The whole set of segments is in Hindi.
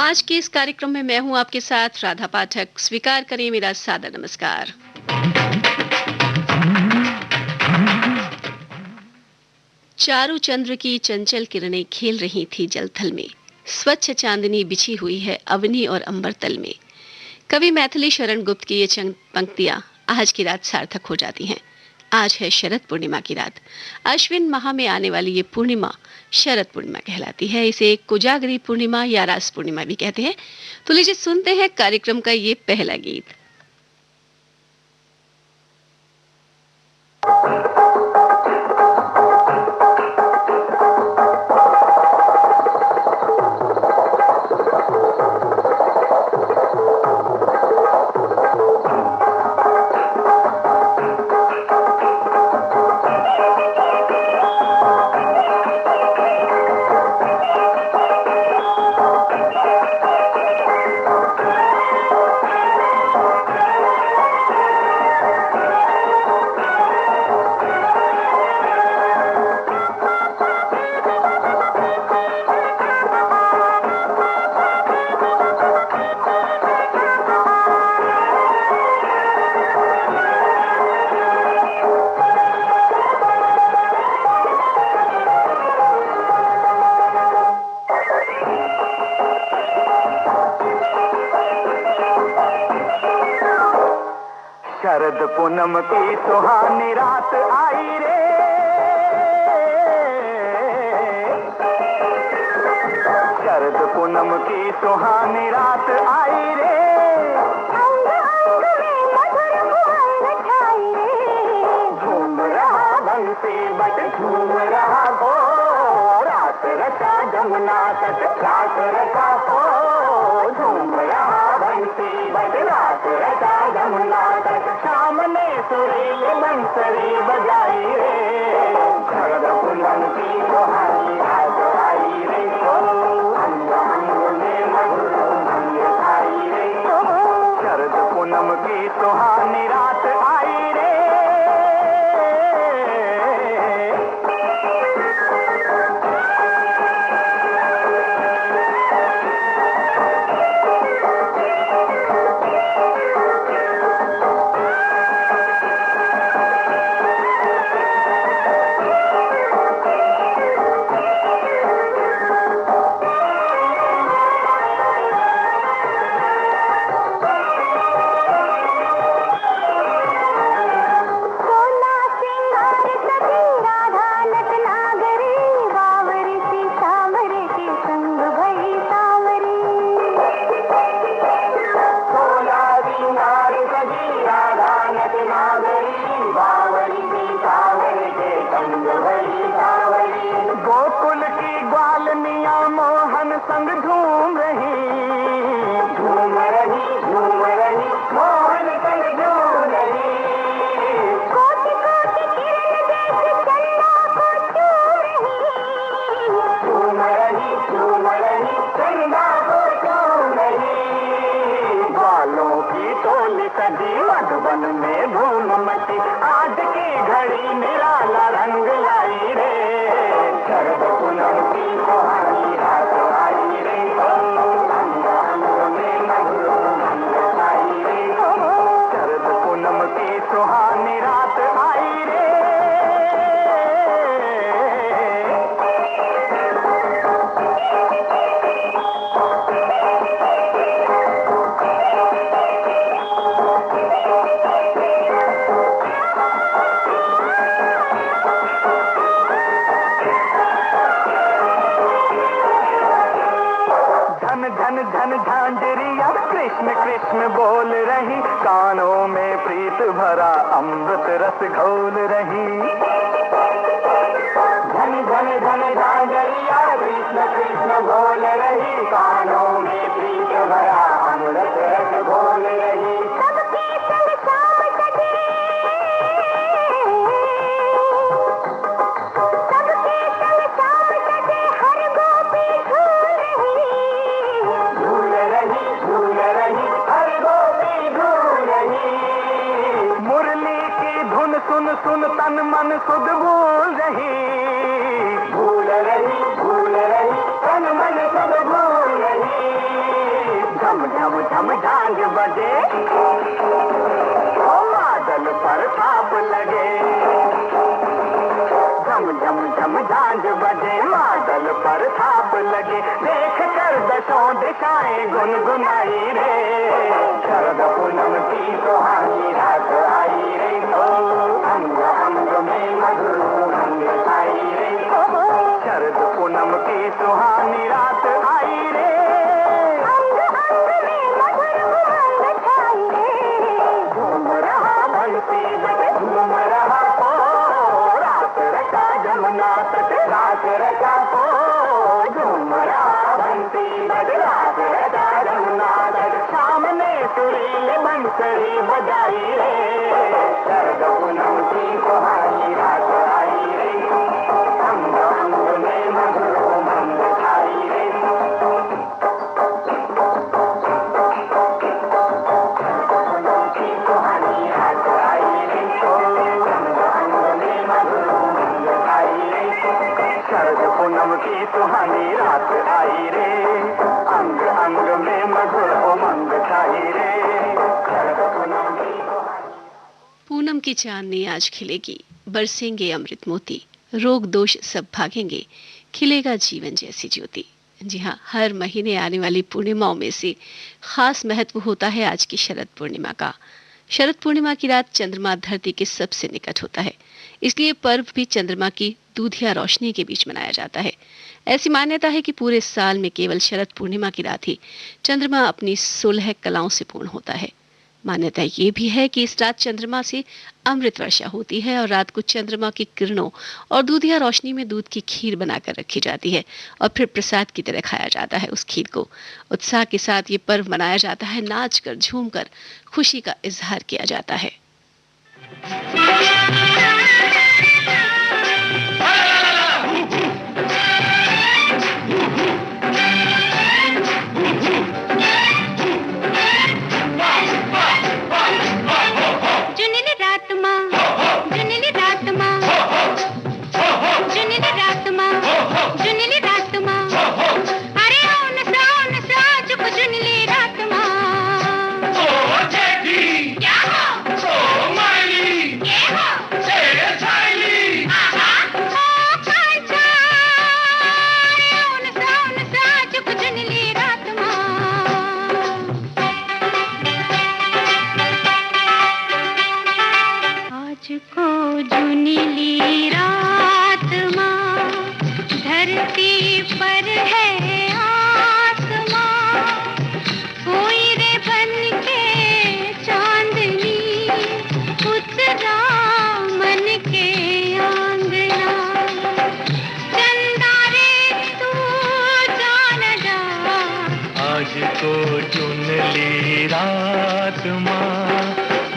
आज के इस कार्यक्रम में मैं हूं आपके साथ राधा पाठक। स्वीकार करें मेरा सादर नमस्कार। चारों चंद्र की चंचल किरणें खेल रही थी जलथल में। स्वच्छ चांदनी बिछी हुई है अवनी और अंबर तल में। कवि मैथिली शरण गुप्त की ये चंद पंक्तियां आज की रात सार्थक हो जाती हैं। आज है शरद पूर्णिमा की रात। अश्विन माह में आने वाली ये पूर्णिमा शरद पूर्णिमा कहलाती है। इसे कोजागरी पूर्णिमा या रास पूर्णिमा भी कहते हैं। तो लीजिए सुनते हैं कार्यक्रम का ये पहला गीत। शरद पूनम की सुहानी रात आई रे, शरद पूनम की सुहानी रात आई रे, अंग अंग में मधुर सुगंध छाई रे, झूम रहा बंसी बट झूम रहा हो, रात रचा जमुना तट रात रचा हो, झूम रहा बंसी बट रात रचा जमुना तट, शाम ने सुरीली बंसरी बजाई रे, शरद पूनम की सुहानी रात आई रे, अंग अंग में मधुर सुगंध छाई रे, शरद पूनम की सुहानी रात आई रे। गोकुल की ग्वालनिया मोहन संग झूम रही मोहन संग झूम रही, कोटि कोटि किरण जैसे चंदा को झूम रही चंदा को झूम रही, बालों की टोली सजी मधुबन में धूम मची, आज की घड़ी निराला रंग लाई रे, शरद पूनम की सुहानी रात आई रे, अंग अंग में मधुर सुगंध छाई रे, शरद पूनम की सुहानी रात आई रे। झन झन झांझरिया कृष्ण कृष्ण बोल रही, कानों में प्रीत भरा अमृत रस घोल रही, झन झन झन झांझरिया कृष्ण कृष्ण बोल रही, कानों में प्रीत भरा अमृत रस घोल रही, सबके संग शाम सजे, सबके संग शाम सजे, हर गोपी झूल रही हर गोपी झूल रही, मुरली की धुन सुन सुन तन मन सुध भूल रही तन मन सुध भूल रही, झम झांझ बजे, ओ बादल पर थाप लगे, झम झम झम झांझ बजे, बादल पर थाप लगे, देख कर दसों दिशाएं गुनगुनाई रे, शरद पूनम की सुहानी रात आई रे, तो अंग अंग में मधुर उमंग छाई रे, शरद पूनम की सुहानी रात आई रे, अंग अंग में मधुर उमंग छाई रे, झूम रहा बंसी बजे, झूम रहा ओ, रात रचा जमुना तट, रात रचा ओ, झूम रहा बंसी बजे, रात रचा जमुना तट, सामने सुरीले बंसरी बजाई रे, शरद पूनम की सुहानी रात आई रे, अंग अंग में मधुर उमंग छाई रे, पूनम की सुहानी रात आई रे, अंग अंग में मधुर उमंग छाई रे, शरद पूनम की सुहानी रात आई रे, अंग अंग में मधुर उमंग छाई रे, शरद पूनम की पूनम की चांदनी आज खिलेगी, बरसेंगे अमृत मोती, रोग दोष सब भागेंगे, खिलेगा जीवन जैसी ज्योति। जी हाँ, हर महीने आने वाली पूर्णिमाओं में से खास महत्व होता है आज की शरद पूर्णिमा का। शरद पूर्णिमा की रात चंद्रमा धरती के सबसे निकट होता है, इसलिए पर्व भी चंद्रमा की दूधिया रोशनी के बीच मनाया जाता है। ऐसी मान्यता है कि पूरे साल में केवल शरद पूर्णिमा की रात ही चंद्रमा अपनी 16 कलाओं से पूर्ण होता है। मान्यता ये भी है कि इस रात चंद्रमा से अमृत वर्षा होती है और रात को चंद्रमा की किरणों और दूधिया रोशनी में दूध की खीर बनाकर रखी जाती है और फिर प्रसाद की तरह खाया जाता है। उस खीर को उत्साह के साथ ये पर्व मनाया जाता है, नाच कर झूम कर खुशी का इजहार किया जाता है।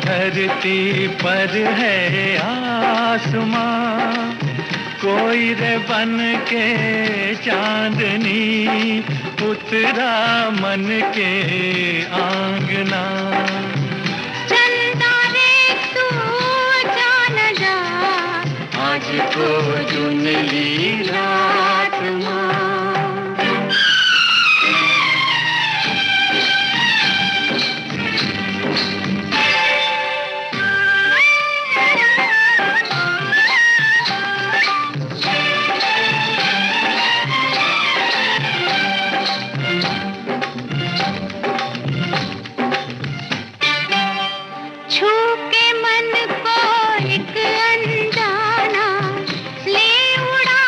धरती पर है आसमां, कोई रे बन के चांदनी उतरा मन के आंगना। चंदा रे तू जान जा, आज को चुन ली रात माँ। छू के मन को एक अनजाना ले उड़ा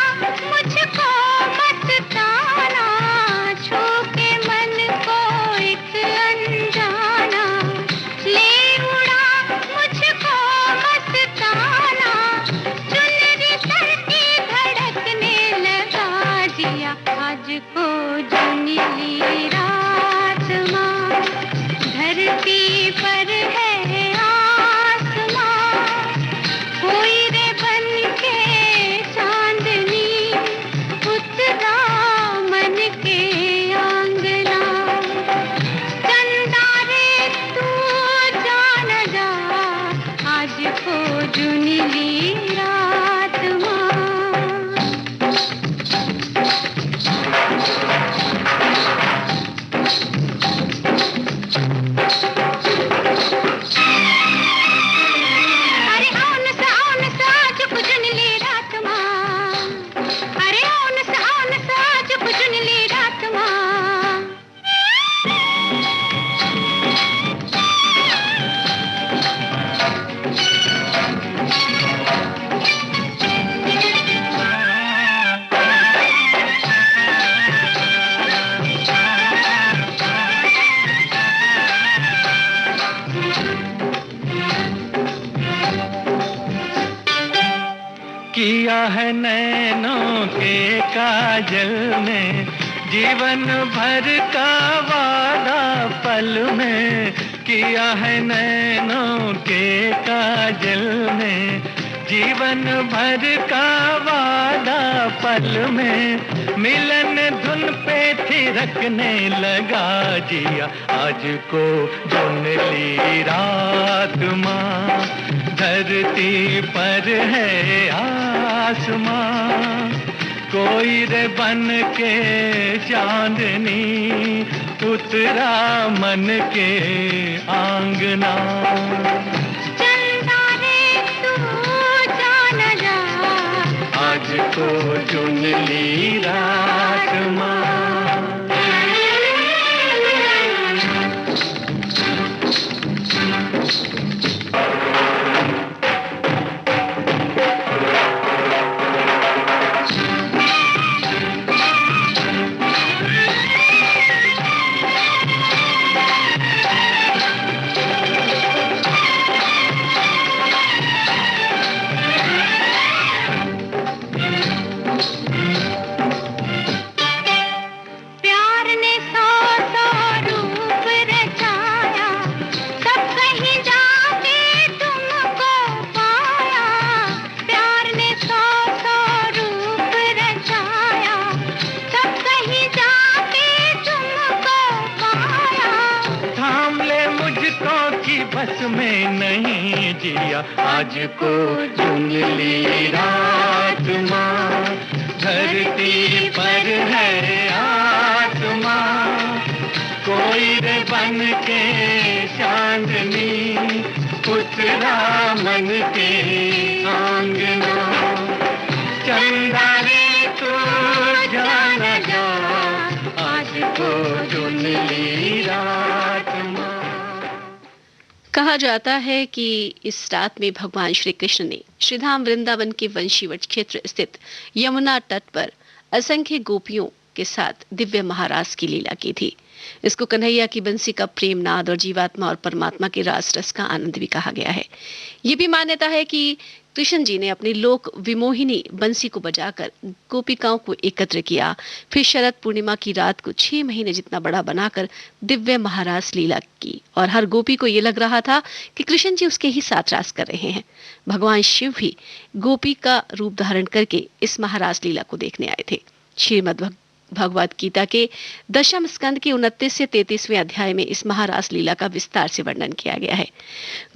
है नैनों के काजल में, जीवन भर का वादा पल में किया है नैनों के काजल में, जीवन भर का वादा पल में, मिलन धुन पे थिरकने लगा जिया, आज को धुन ली रात माँ, धरती पर है आसमां, कोई रे बन के चांदनी उतरा मन के आंगना। चंदा रे तू जान जा, आज को चुन ली रात माँ। बस में नहीं जिया, आज को चुन ली रात माँ, धरती पर है आसमां, कोई रे बन के चांदनी उतरा मन के आंगना। चंदा रे तू जाना जा, आज को चुन ली रात माँ। कहा जाता है कि इस रात में भगवान श्री कृष्ण ने श्रीधाम वृंदावन के वंशीवट क्षेत्र स्थित यमुना तट पर असंख्य गोपियों के साथ दिव्य महारास की लीला की थी। इसको कन्हैया की बंसी का प्रेम नाद और जीवात्मा और परमात्मा के रास रस का आनंद भी कहा गया है। ये भी मान्यता है कि कृष्ण जी ने अपनी लोक विमोहिनी बंसी को बजाकर गोपिकाओं को एकत्र किया, फिर शरद पूर्णिमा की रात को 6 महीने जितना बड़ा बनाकर दिव्य महारास लीला की, और हर गोपी को ये लग रहा था कि कृष्ण जी उसके ही साथ रास कर रहे हैं। भगवान शिव भी गोपी का रूप धारण करके इस महारास लीला को देखने आए थे। श्रीमद् भगवद गीता के 10वें स्कंद के 29 से 33वें अध्याय में इस महारास लीला का विस्तार से वर्णन किया गया है।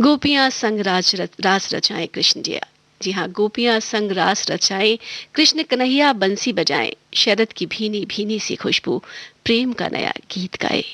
गोपियां संग रास रचाएं कृष्ण जी हाँ, गोपियां संग रास रचाएं कृष्ण कन्हैया बंसी बजाएं, शरद की भीनी भीनी सी खुशबू प्रेम का नया गीत गाए।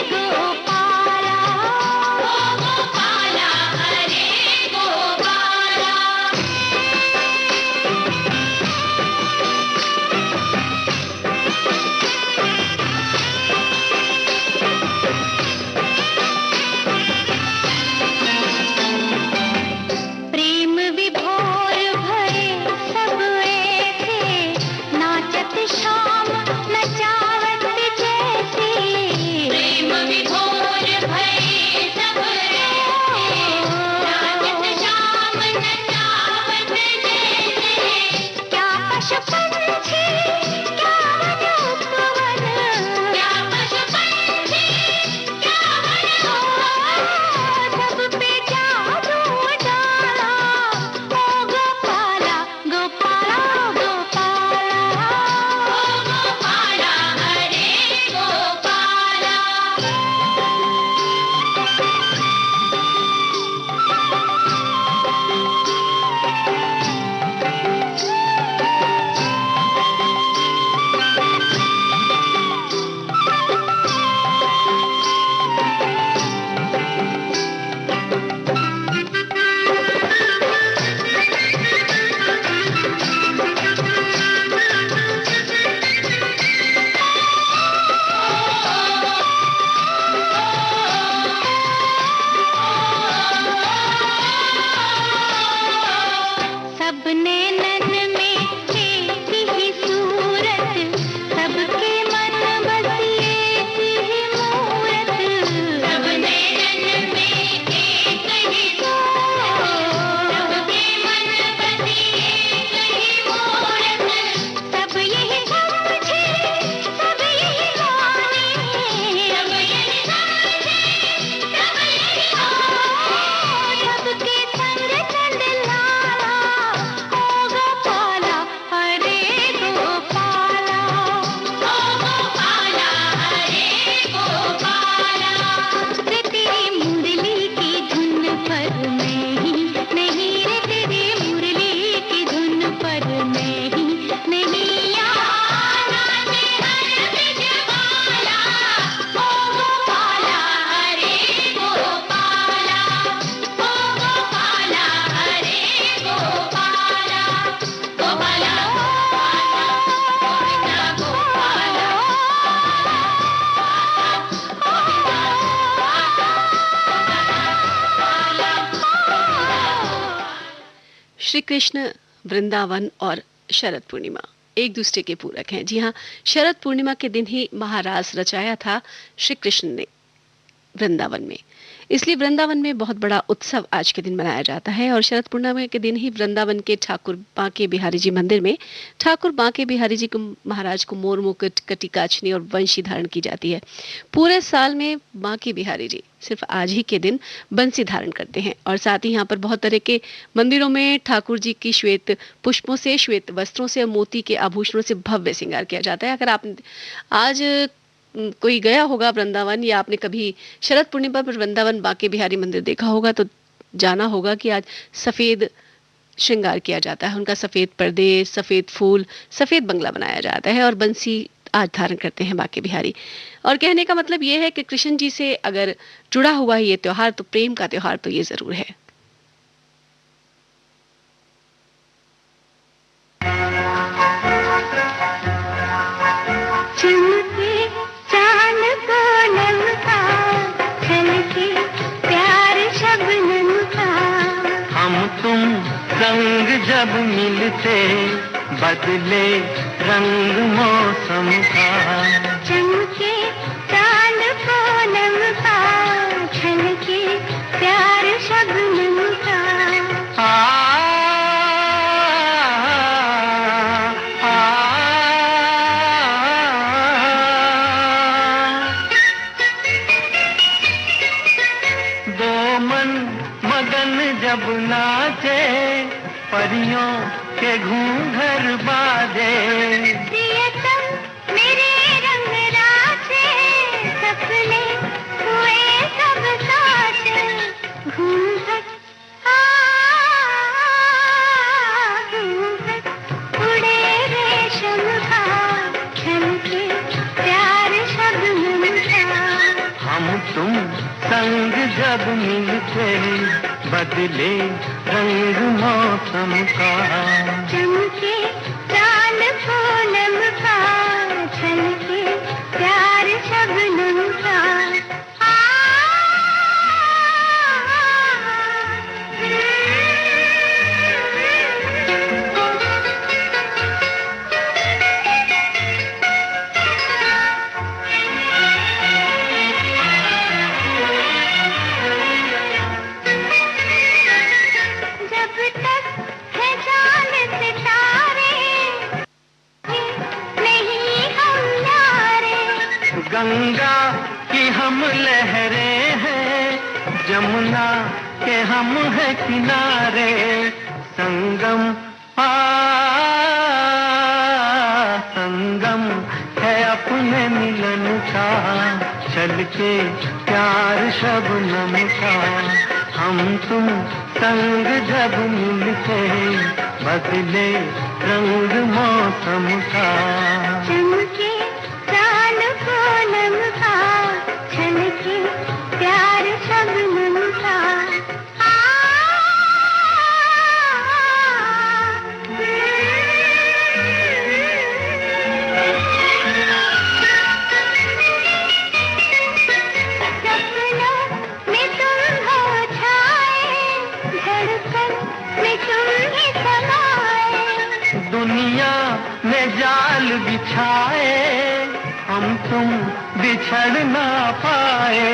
go श्री कृष्ण, वृंदावन और शरद पूर्णिमा एक दूसरे के पूरक हैं। जी हाँ, शरद पूर्णिमा के दिन ही महारास रचाया था श्री कृष्ण ने वृंदावन में, इसलिए वृंदावन में बहुत बड़ा उत्सव आज के दिन मनाया जाता है। और शरद पूर्णिमा के दिन ही वृंदावन के ठाकुर बांके बिहारी जी मंदिर में ठाकुर बांके बिहारी जी को महाराज को मोर मुकुट, कटी काचनी और वंशी धारण की जाती है। पूरे साल में बांके बिहारी जी सिर्फ आज ही के दिन बंसी धारण करते हैं। और साथ ही यहाँ पर बहुत तरह के मंदिरों में ठाकुर जी की श्वेत पुष्पों से, श्वेत वस्त्रों से, मोती के आभूषणों से भव्य श्रृंगार किया जाता है। अगर आप आज कोई गया होगा वृंदावन, या आपने कभी शरद पूर्णिमा पर वृंदावन बांके बिहारी मंदिर देखा होगा, तो जाना होगा कि आज सफेद श्रृंगार किया जाता है। उनका सफेद पर्दे, सफेद फूल, सफेद बंगला बनाया जाता है और बंसी आज धारण करते हैं बांके बिहारी। और कहने का मतलब ये है कि कृष्ण जी से अगर जुड़ा हुआ है ये त्योहार, तो प्रेम का त्योहार तो ये जरूर है। रंग जब मिलते बदले रंग मौसम का, चमके चांद पूनम का, छलके प्यार शबनम का। दो मन मगन जब नाचे, परियों के घूंघर बाजे, प्रियतम मेरे रंग राचे, सपने हुए सब साथे। घूंघट घूंघट उड़े रेशम का, छलके प्यार शबनम का। हम तुम संग जब मिलते बदले रंग मौसम का, चमके चांद पूनम का, छलके प्यार शबनम का। गंगा की हम लहरें हैं, जमुना के हम हैं किनारे, संगम संगम है अपने मिलन का, छलके प्यार शबनम का। हम तुम संग जब मिलते बदले रंग मौसम का, चमके चांद पूनम का, छलके प्यार शबनम का। दुनिया में जाल बिछाए, हम तुम बिछड़ ना पाए।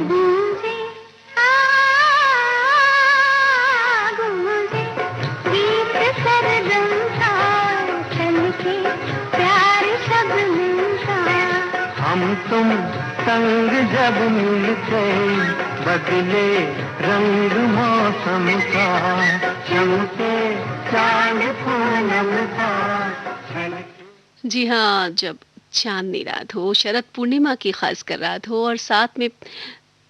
गूंजे गीत सरगम का, छलके प्यार शबनम का। हम तुम संग जब मिलते बदले रंग मौसम का, चमके चांद पूनम का, छलके। जी हाँ, जब चांदनी रात हो, शरद पूर्णिमा की खास कर रात हो, और साथ में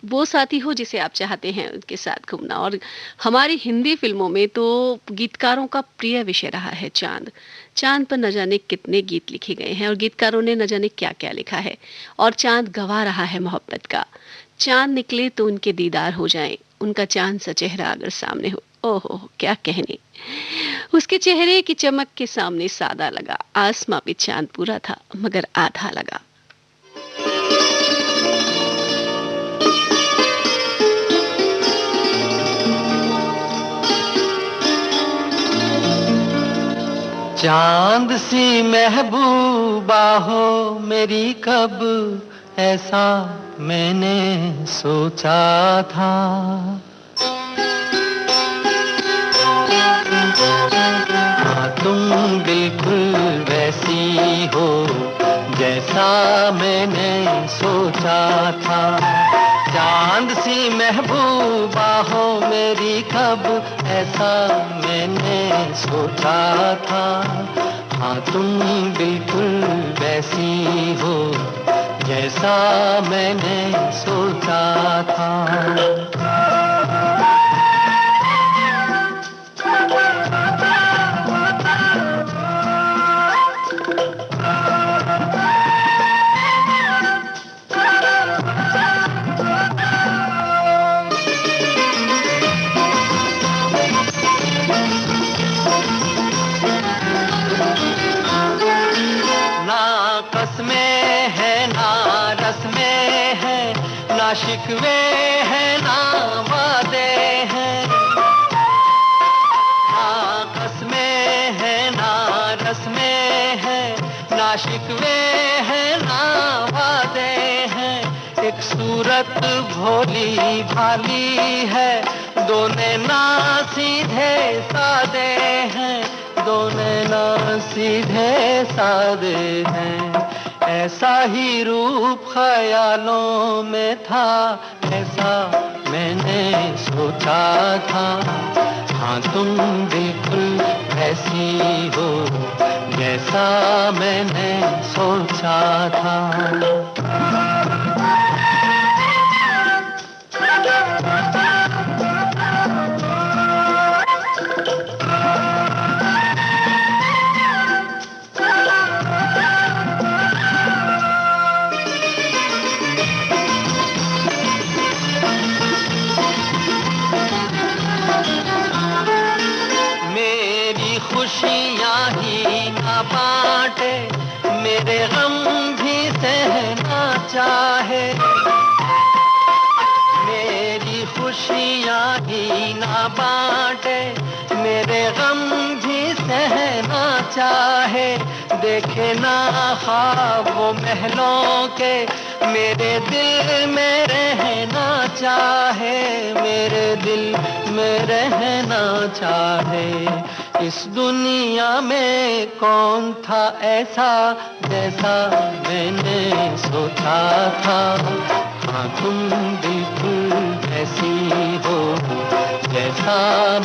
वो साथी हो जिसे आप चाहते हैं उनके साथ घूमना। और हमारी हिंदी फिल्मों में तो गीतकारों का प्रिय विषय रहा है चांद। चांद पर न जाने कितने गीत लिखे गए हैं और गीतकारों ने न जाने क्या क्या लिखा है, और चांद गवा रहा है मोहब्बत का। चांद निकले तो उनके दीदार हो जाएं, उनका चांद सा चेहरा अगर सामने हो, ओहो क्या कहने। उसके चेहरे की चमक के सामने सादा लगा, आसमां पे चांद पूरा था मगर आधा लगा। चांद सी महबूबा हो मेरी कब, ऐसा मैंने सोचा था। हाँ तुम बिल्कुल वैसी हो जैसा मैंने सोचा था। चांद सी महबूबा हो मेरी कब, ऐसा मैंने सोचा था। हाँ तुम बिल्कुल वैसी हो जैसा मैंने सोचा था। ना शिकवे हैं ना वादे हैं, ना कसमें हैं ना रस्में हैं, ना शिकवे हैं ना वादे हैं। एक सूरत भोली भाली है, दो नैना सीधे सादे हैं, दो नैना सीधे सादे हैं। ऐसा ही रूप ख्यालों में था, ऐसा मैंने सोचा था। हाँ तुम बिल्कुल ऐसी हो जैसा मैंने सोचा था। खुशियाँ ही ना बांटे, मेरे गम भी सहना चाहे। मेरी खुशियाँ ही ना बांटे, मेरे गम भी सहना चाहे। देखे ना ख्वाब वो महलों के, मेरे दिल में रहना चाहे, मेरे दिल में रहना चाहे। इस दुनिया में कौन था ऐसा जैसा मैंने सोचा था। हाँ तुम बिल्कुल ऐसी हो जैसा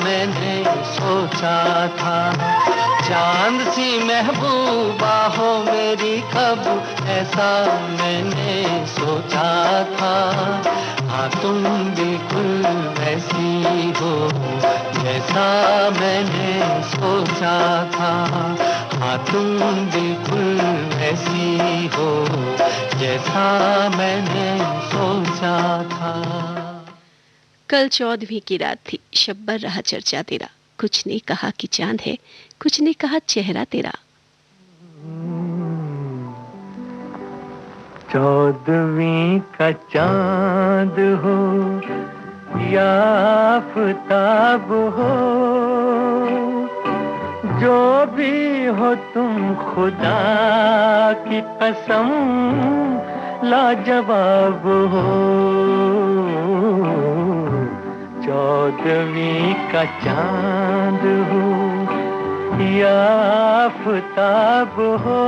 मैंने सोचा था। चांद सी महबूबा हो मेरी कब, ऐसा मैंने सोचा था। हाँ तुम बिल्कुल वैसी हो जैसा मैंने सोचा था। हाँ तुम बिल्कुल वैसी हो जैसा मैंने सोचा था। कल 14वीं की रात थी, शब्बर रहा चर्चा तेरा। कुछ ने कहा कि चांद है, कुछ ने कहा चेहरा तेरा। 14वीं का चांद हो या आफताब हो, जो भी हो तुम खुदा की कसम लाजवाब हो। 14वीं का चांद हो या आफताब हो,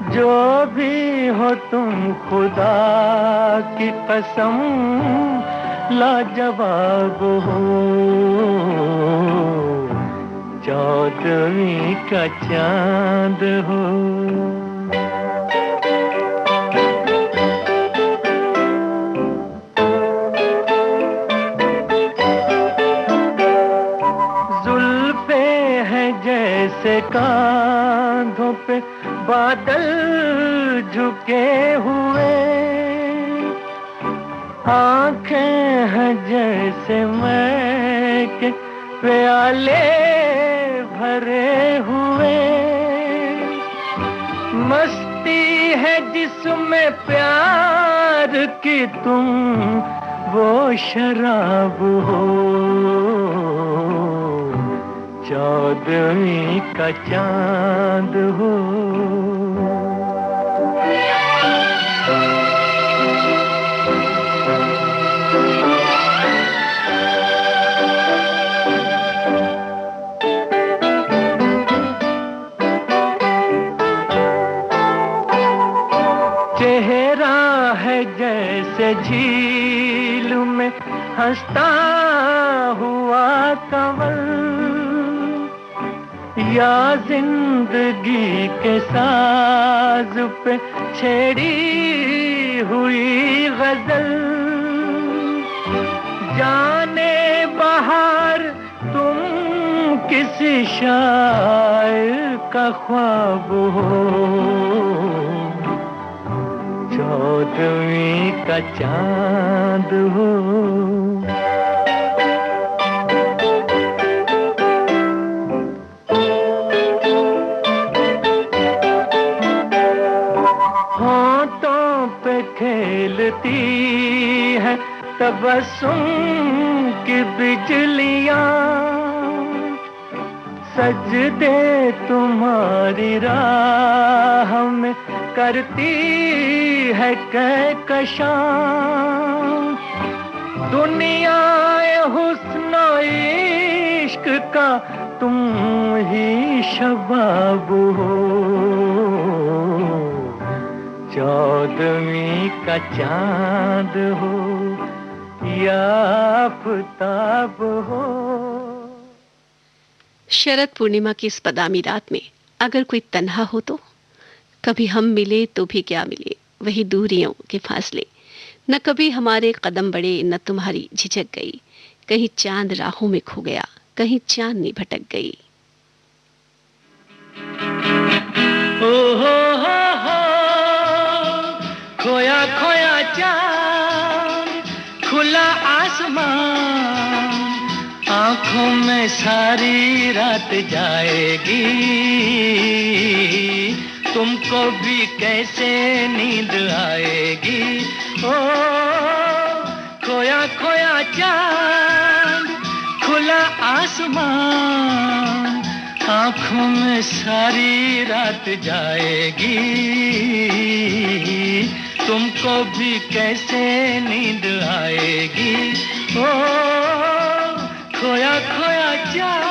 जो भी हो तुम खुदा की कसम लाजवाब हो। 14वीं का चांद हो। जुल्फे हैं जैसे कांधों पे बादल झुके हुए, आंखें हैं जैसे मैं के प्याले भरे हुए। मस्ती है जिसमें प्यार की तुम वो शराब हो। 14वीं का चांद हो। चेहरा है जैसे झील में हंसता हुआ कंवल, या जिंदगी के साज पे छेड़ी हुई गजल। जाने बहार तुम किसी शायर का ख्वाब हो। 14वीं का चांद हो। होंठों पे खेलती है तबस्सुम की बिजलियां, सजदे तुम्हारी राह में करती है कहकशां। दुनिया हुस्न इश्क का तुम ही शबाब हो। 14वीं का चांद हो या आफताब हो। शरद पूर्णिमा की इस बदामी रात में अगर कोई तन्हा हो तो, कभी हम मिले तो भी क्या मिले वही दूरियों के फासले। न कभी हमारे कदम बढ़े न तुम्हारी झिझक गई, कहीं चांद राहों में खो गया कहीं चांदनी भटक गई। ओ हो खोया खोया चांद, खुला आसमान, आंखों में सारी रात जाएगी। तुमको भी कैसे नींद आएगी। ओ खोया खोया चांद, खुला आसमान, आंखों में सारी रात जाएगी। तुमको भी कैसे नींद आएगी। ओ खोया खोया चांद।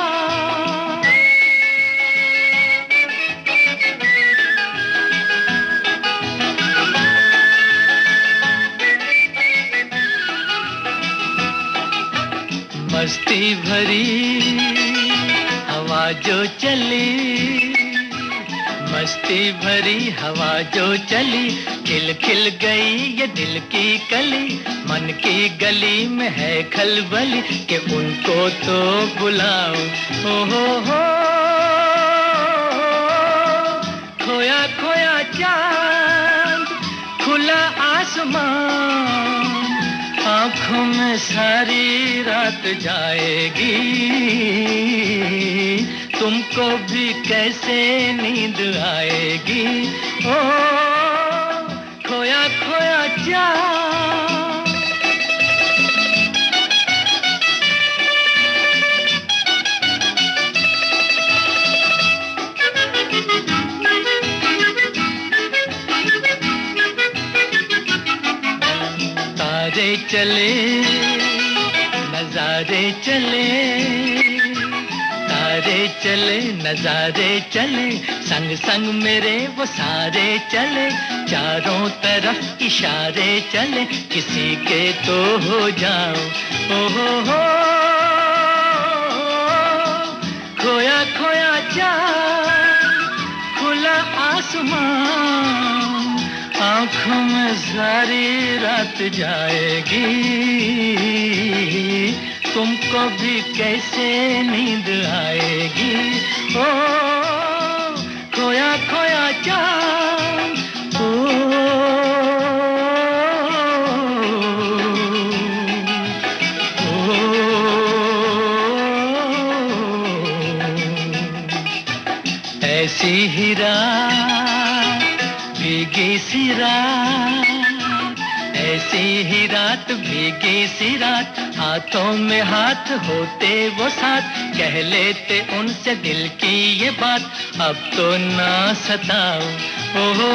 मस्ती भरी हवा जो चली, मस्ती भरी हवा जो चली, खिल खिल गई ये दिल की कली। मन की गली में है खलबली कि उनको तो बुलाओ। हो खोया खोया चांद, खुला आसमान, आंखों में सारी रात जाएगी। तुमको भी कैसे नींद आएगी। ओ खोया खोया चांद। तारे चले नजारे चले, तारे चले नजारे चले, संग संग मेरे वो सारे चले। चारों तरफ इशारे चले, किसी के तो हो जाओ। हो खोया खोया चांद, खुला आसमान, आंखों में सारी रात जाएगी। तुमको भी कैसे नींद आएगी। ओ खोया खोया चांद। ओ ऐसी ही रात भीगी सी रात, ऐसी ही रात भीगी सी रात, हाथों में हाथ होते वो साथ, कह लेते उनसे दिल की ये बात, अब तो ना सताओ। हो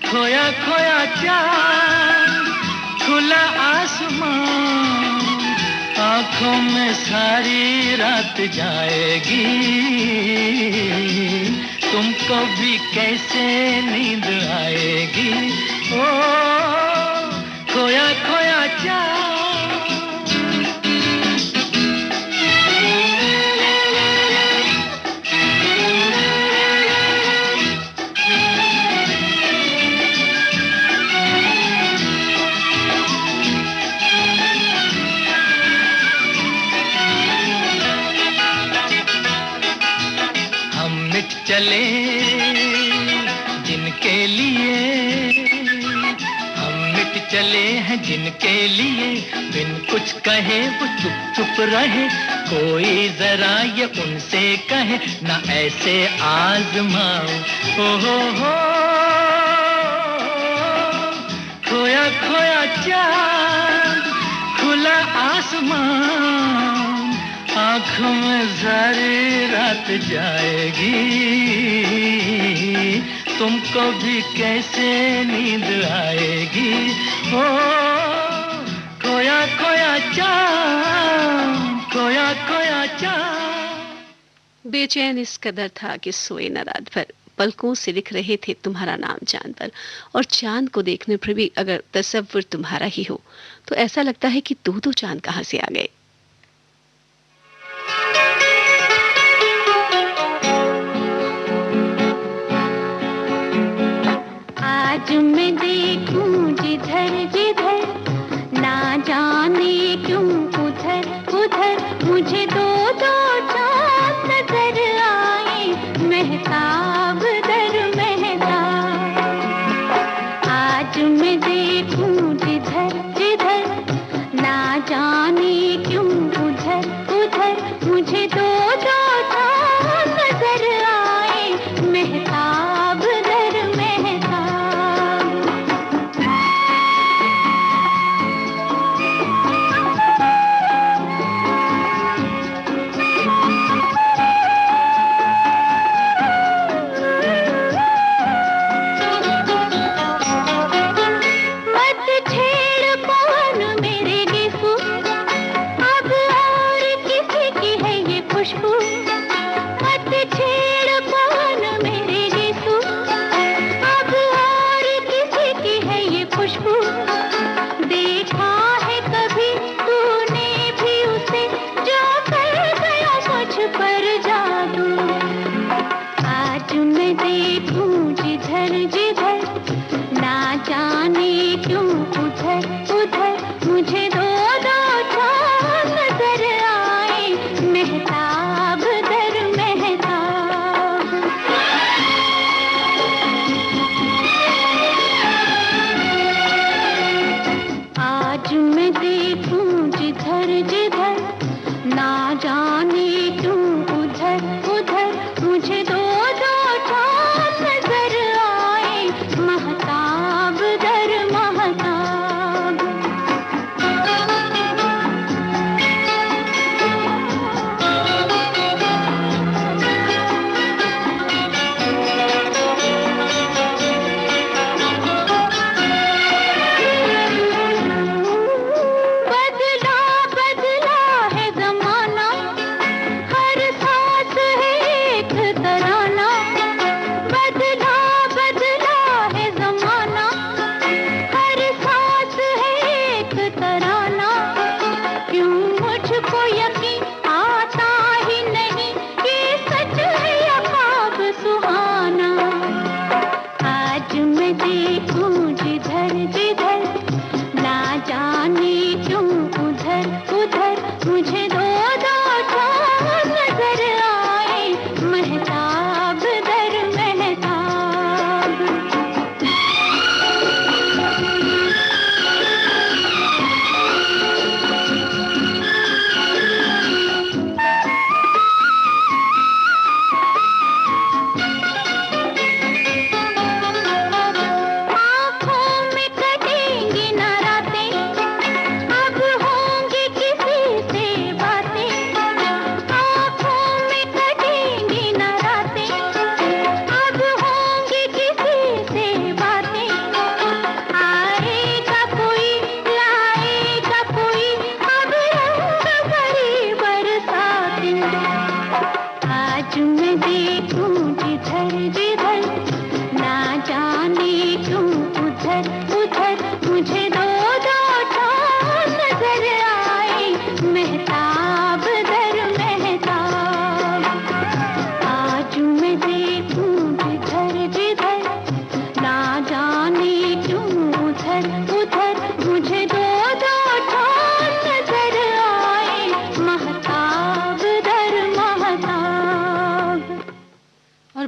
खोया खोया चाँद, खुला आसमान, आँखों में सारी रात जाएगी, तुमको भी कैसे नींद आएगी। ओ खोया खोया चाँद। चले जिनके लिए, हम मिट चले हैं जिनके लिए, बिन कुछ कहे वो चुप चुप रहे, कोई जरा ये उनसे कहे ना ऐसे आजमाओ। हो खोया खोया चाँद, खुला आसमान, आँखों में सारी रात जाएगी, तुमको भी कैसे नींद आएगी। ओ खोया खोया चाँद, खोया खोया चाँद। बेचैन इस कदर था कि सोए न रात भर, पलकों से लिख रहे थे तुम्हारा नाम चांद पर, और चांद को देखने पर भी अगर तसव्वुर तुम्हारा ही हो तो ऐसा लगता है कि दो चांद कहां से आ गए। आज मैं देखूं जिधर जिधर, ना जाने क्यों उधर उधर मुझे दो चांद नजर आए, महताब दर महताब। आज मैं देखूं जिधर जिधर, ना जाने क्यों उधर उधर मुझे दो चांद नजर आए, महताब दर महताब।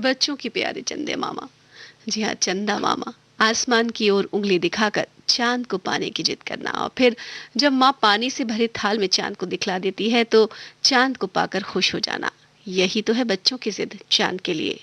बच्चों की प्यारे चंदे मामा। जी हाँ, चंदा मामा आसमान की ओर उंगली दिखाकर चांद को पाने की जिद करना, और फिर जब माँ पानी से भरे थाल में चांद को दिखला देती है तो चांद को पाकर खुश हो जाना। यही तो है बच्चों की जिद चांद के लिए।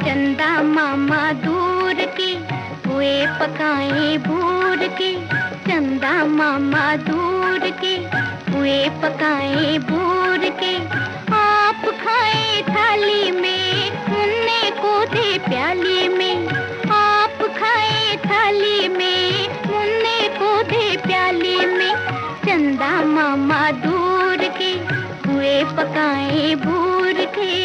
चंदा मामा दूर के हुए पकाए भूर के, चंदा मामा दूर के हुए पकाए भूर के, आप खाए थाली में मुन्ने को दे प्याली में, आप खाए थाली में मुन्ने को दे प्याली में, चंदा मामा दूर के हुए पकाए भूर के।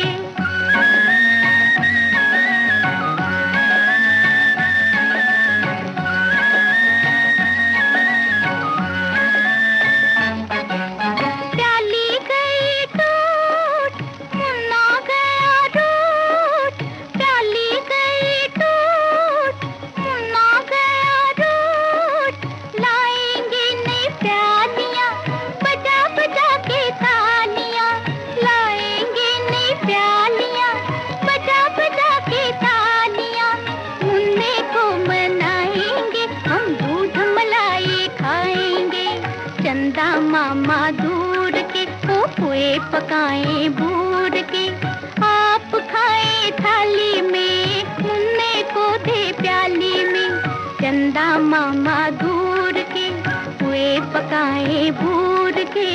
मामा दूर के हुए पकाए भूर के, आप खाए थाली में मुन्ने को दे प्याली में, चंदा मामा दूर के हुए पकाए भूर के।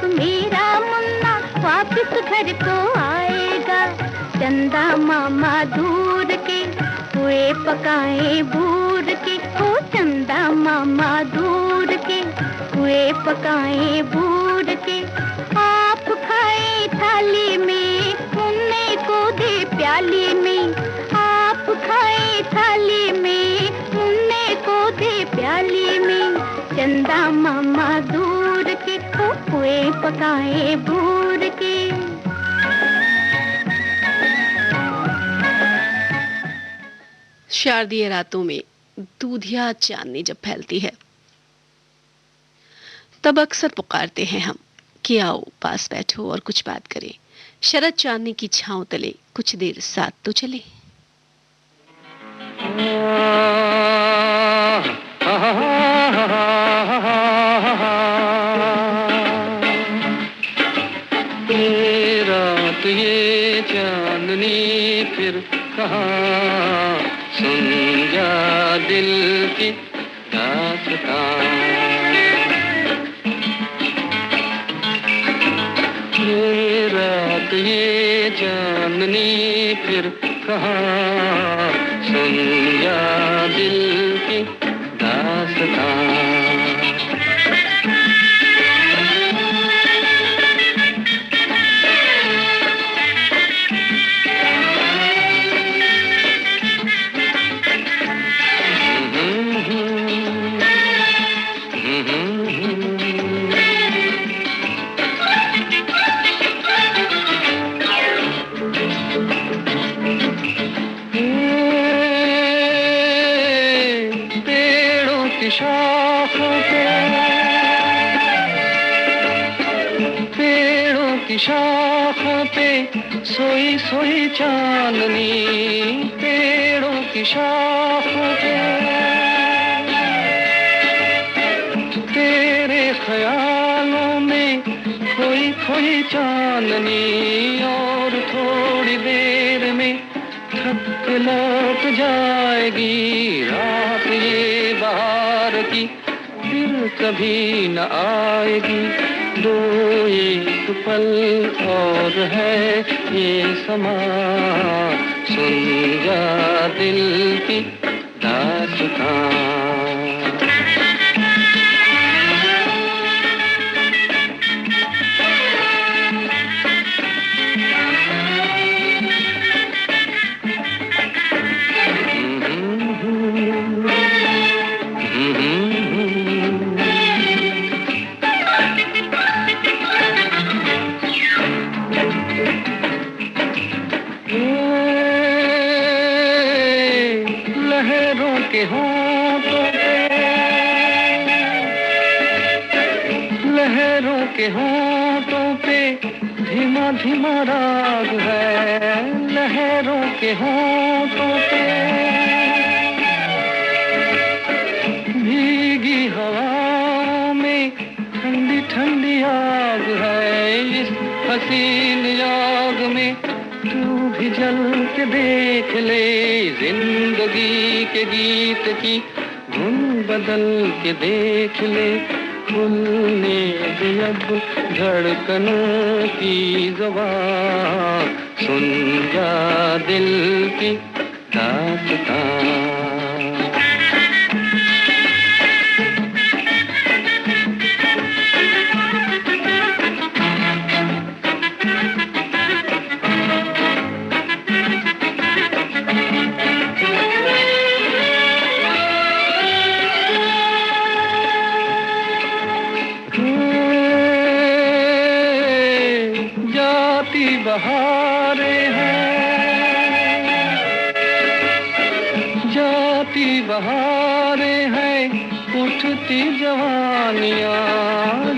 मेरा मुन्ना वापस घर को आएगा, चंदा मामा दूर के हुए पकाए भूर के, ओ चंदा मामा दूर के हुए पकाए भूर के, आप खाए थाली में मुन्ने को दे प्याली में, आप खाए थाली में मुन्ने को दे प्याली में, चंदा मामा दूर के हुए पकाए भूर के। शारदीय रातों में दूधिया चांदनी जब फैलती है तब अक्सर पुकारते हैं हम कि आओ पास बैठो और कुछ बात करें, शरद चांदनी की छांव तले कुछ देर साथ तो चले। रात ये चांदनी फिर कहाँ, सुन जा दिल की दास्तां, ये रात ये चांदनी फिर कहाँ, सुन जा दिल की दास्तां। शाखों पे सोई सोई चांदनी, पेड़ों की शाखों पे तेरे ख्यालों में खोई खोई चांदनी, और थोड़ी देर में थक लौट जाएगी रात ये बहार की, फिर कभी न आएगी, दो एक पल और है ये समा, सुन जा दिल की दास्तां। के होंठों पे, लहरों के होंठों पे धीमा धीमा राग है, लहरों के होंठों पे भीगी हवाओं में ठंडी ठंडी आग है, इस हसीन आग में तू भी जल के देख ले, जिंदगी के गीत की धुन बदल के देख ले, खुलने दे अब धड़कनों की ज़बान, सुन जा दिल की दास्तां। बहारें हैं, जाती बहारें हैं, उठती जवानियाँ,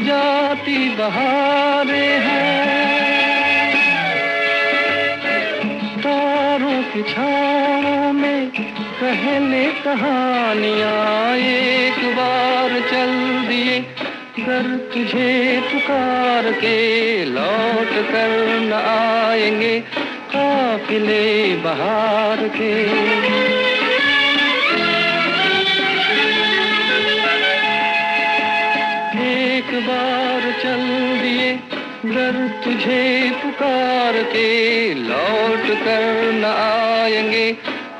जाती बहारें हैं, तारों की छाँव में कहले कहानियाँ, एक बार चल दिए कर तुझे पुकार के लौट कर न आएंगे काफिले बहार के। एक बार चल दिए घर तुझे पुकार के लौट कर न आएंगे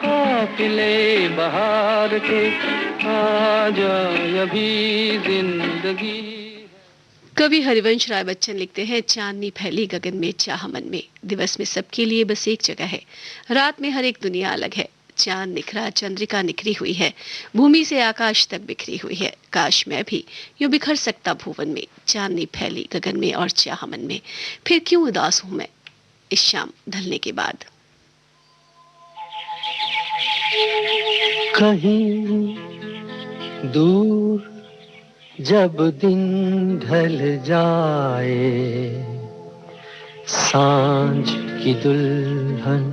काफिले बहार के, आजा अभी जिंदगी। कवि हरिवंश राय बच्चन लिखते हैं, चांदनी फैली गगन में चाह मन में, दिवस में सबके लिए बस एक जगह है, रात में हर एक दुनिया अलग है, चांद निखरा चंद्रिका निखरी हुई है, भूमि से आकाश तक बिखरी हुई है, काश मैं भी यूं बिखर सकता भुवन में, चांदनी फैली गगन में और चाह मन में, फिर क्यों उदास हूं मैं इस शाम ढलने के बाद। कहीं दूर जब दिन ढल जाए, सांझ की दुल्हन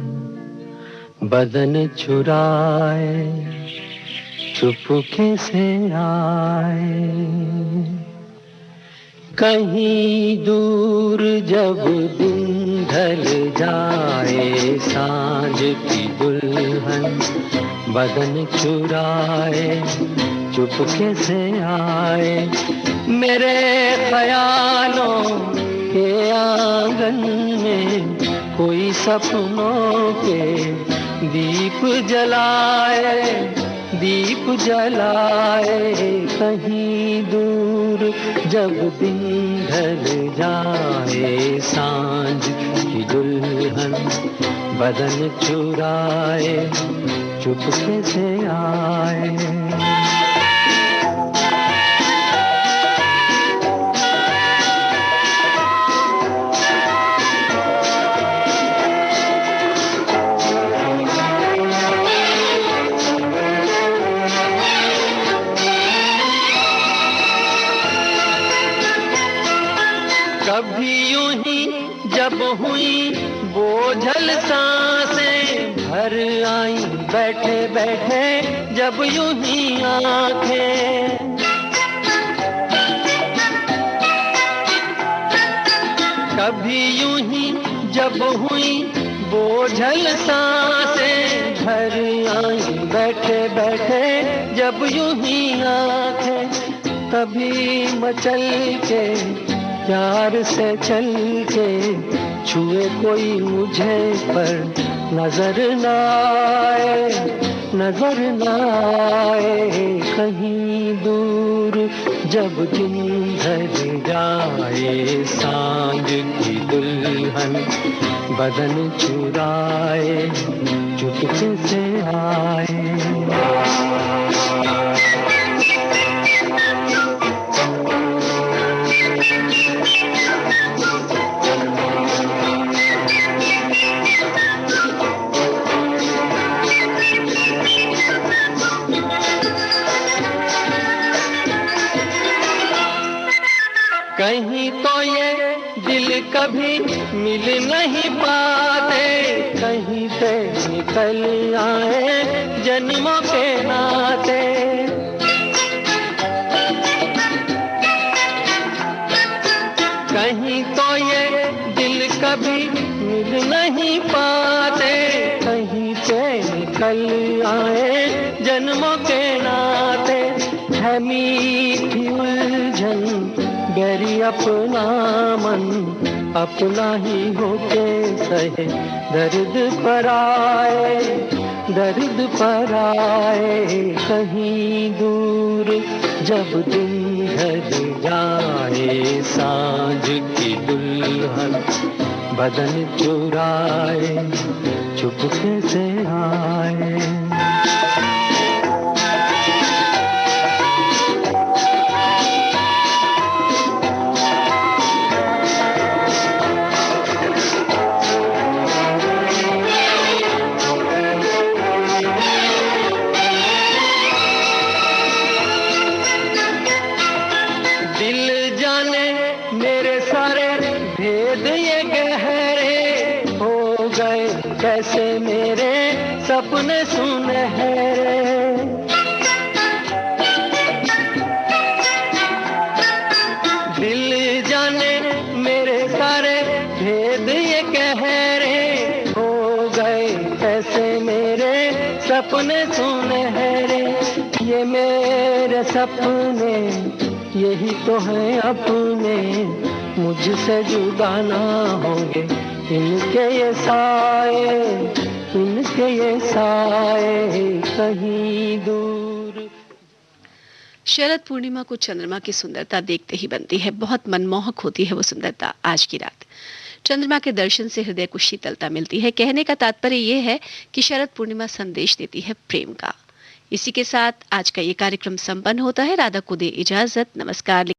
बदन चुराए, चुपके से आए। कहीं दूर जब दिन ढल जाए, सांझ की दुल्हन बदन चुराए, चुपके से आए, मेरे ख्यालों के आंगन में कोई सपनों के दीप जलाए, दीप जलाए। कहीं दूर जब दिन ढल जाए, सांझ की दुल्हन बदन चुराए, चुपके से आए। कभी यूं ही जब हुई बोझल सांसें भर आई, बैठे बैठे जब यूं ही आंखें, कभी यूं ही जब हुई बोझल सांसें भर आई, बैठे बैठे जब यूं ही आंखें, तभी मचल के प्यार से चल के छुए कोई मुझे पर नजर न आए, नजर न आए। कहीं दूर जब दिन ढल जाए, सांझ की दुल्हन बदन चुराए चुपके से आए। कहीं तो ये दिल कभी मिल नहीं पाते, कहीं से निकल आए जन्मों के नाते। कहीं तो ये दिल कभी मिल नहीं पाते, कहीं से निकल आए जन्मों के नाते। है मीठी उलझन गहरी अपना मन अपना ही होके सहे, दर्द पर आए, दर्द पर आए। कहीं दूर जब दिन ढल जाए, सांझ की दुल्हन बदन चुराए चुपके से आए। कैसे मेरे सपने सुनहरे, दिल जाने मेरे सारे भेद ये गहरे हो गए। कैसे मेरे सपने सुनहरे, ये मेरे सपने यही तो हैं अपने, मुझसे जुदा ना होंगे इनके ये साए, इनके ये साए कहीं दूर। शरद पूर्णिमा को चंद्रमा की सुंदरता देखते ही बनती है। बहुत मनमोहक होती है वो सुंदरता। आज की रात चंद्रमा के दर्शन से हृदय को शीतलता मिलती है। कहने का तात्पर्य ये है कि शरद पूर्णिमा संदेश देती है प्रेम का। इसी के साथ आज का ये कार्यक्रम संपन्न होता है। राधा को दे इजाजत। नमस्कार।